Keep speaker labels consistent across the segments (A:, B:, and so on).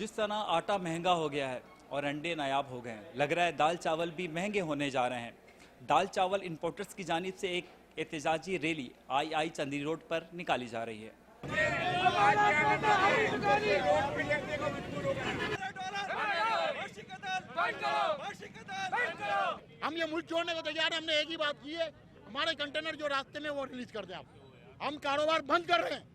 A: जिस तरह आटा महंगा हो गया है और अंडे नायाब हो गए हैं, लग रहा है दाल चावल भी महंगे होने जा रहे हैं। दाल चावल इंपोर्टर्स की जानिब से एक एहतजाजी रैली आई चंदी रोड पर निकाली जा रही है।
B: हम ये मुल्क छोड़ने को तैयार हैं। हमने एक ही बात की है, हमारे कंटेनर जो रास्ते में वो रिलीज कर दे। आप हम कारोबार बंद कर रहे हैं,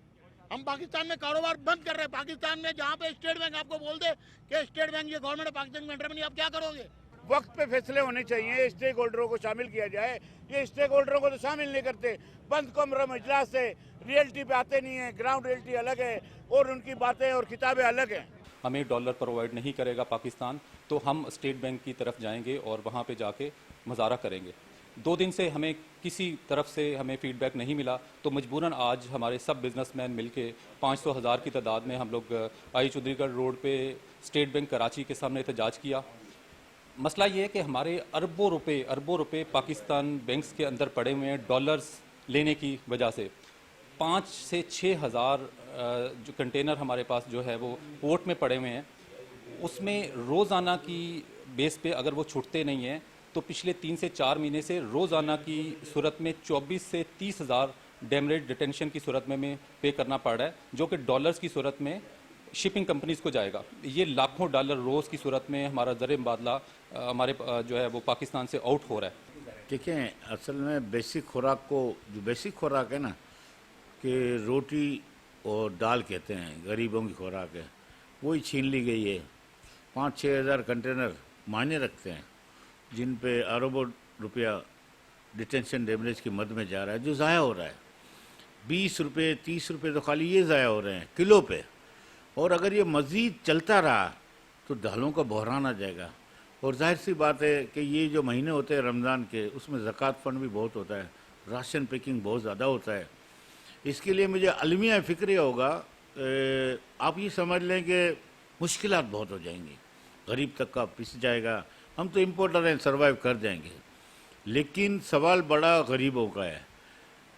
B: हम पाकिस्तान में कारोबार बंद कर रहे हैं। पाकिस्तान में जहाँ पे स्टेट बैंक आपको बोल दे कि स्टेट बैंक ये गवर्नमेंट पाकिस्तान में एंटर नहीं, आप क्या करोगे?
C: वक्त पे फैसले होने चाहिए, स्टेक होल्डरों को शामिल किया जाए। ये स्टेक होल्डरों को तो शामिल नहीं करते। बंद कमरा इजलास से रियलिटी पे आते नहीं है। ग्राउंड रियलिटी अलग है और उनकी बातें और किताबें अलग हैं।
D: हमें डॉलर प्रोवाइड नहीं करेगा पाकिस्तान, तो हम स्टेट बैंक की तरफ जाएंगे और वहाँ पे जाके मुजाहरा करेंगे। 2 दिन से हमें किसी तरफ से हमें फीडबैक नहीं मिला, तो मजबूरन आज हमारे सब बिजनेसमैन मिलके 500,000 की तादाद में हम लोग आई चौधरीगढ़ रोड पे स्टेट बैंक कराची के सामने एहतजाज किया। मसला ये है कि हमारे अरबों रुपए पाकिस्तान बैंक्स के अंदर पड़े हुए हैं डॉलर्स लेने की वजह से। 5 से 6 हज़ार जो कंटेनर हमारे पास जो है वो पोर्ट में पड़े हुए हैं, उसमें रोज़ाना की बेस पे अगर वो छूटते नहीं हैं तो पिछले 3 से 4 महीने से रोज़ाना की सूरत में 24 से 30 हज़ार डैमरेज डिटेंशन की सूरत में पे करना पड़ रहा है, जो कि डॉलर्स की सूरत में शिपिंग कंपनीज को जाएगा। ये लाखों डॉलर रोज़ की सूरत में हमारा ज़र मुबादला हमारे जो है वो पाकिस्तान से आउट हो रहा है।
E: देखें, असल में बेसिक खुराक को, जो बेसिक खुराक है ना, कि रोटी और दाल कहते हैं, गरीबों की खुराक है, वही छीन ली गई है। 5-6 हज़ार कंटेनर मायने रखते हैं, जिन पे अरबों रुपया डिटेंशन डैमेज की मद में जा रहा है, जो ज़ाया हो रहा है। 20 रुपये 30 रुपये तो खाली ये ज़ाया हो रहे हैं किलो पे। और अगर ये मज़ीद चलता रहा तो दालों का बहरान आ जाएगा। और जाहिर सी बात है कि ये जो महीने होते हैं रमज़ान के, उसमें ज़कात फ़ंड भी बहुत होता है, राशन पैकिंग बहुत ज़्यादा होता है। इसके लिए मुझे अलमिया फ़िक्र होगा, आप ये समझ लें कि मुश्किलात बहुत हो जाएंगी, गरीब तक का पिस जाएगा। हम तो इम्पोर्टर हैं, सर्वाइव कर जाएंगे, लेकिन सवाल बड़ा गरीबों का है।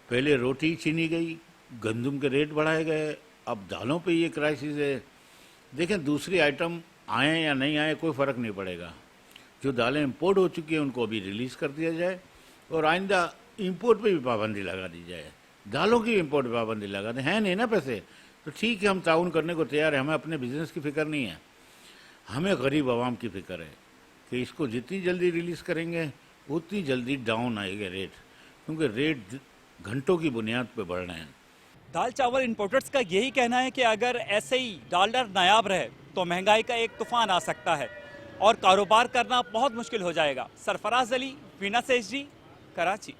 E: पहले रोटी छीनी गई, गंदम के रेट बढ़ाए गए, अब दालों पे ये क्राइसिस है। देखें, दूसरी आइटम आए या नहीं आए कोई फ़र्क नहीं पड़ेगा। जो दालें इम्पोर्ट हो चुकी हैं उनको अभी रिलीज़ कर दिया जाए और आइंदा इंपोर्ट पे भी पाबंदी लगा दी जाए। दालों की इंपोर्ट पे पाबंदी लगा दें, है नहीं ना पैसे, तो ठीक है, हम ताउन करने को तैयार है। हमें अपने बिजनेस की फ़िक्र नहीं है, हमें गरीब आवाम की फ़िक्र है कि इसको जितनी जल्दी रिलीज़ करेंगे उतनी जल्दी डाउन आएगा रेट, क्योंकि रेट घंटों की बुनियाद पर बढ़ रहे हैं।
A: दाल चावल इंपोर्टर्स का यही कहना है कि अगर ऐसे ही डॉलर नायाब रहे तो महंगाई का एक तूफान आ सकता है और कारोबार करना बहुत मुश्किल हो जाएगा। सरफराज अली, वीना सेठ जी, कराची।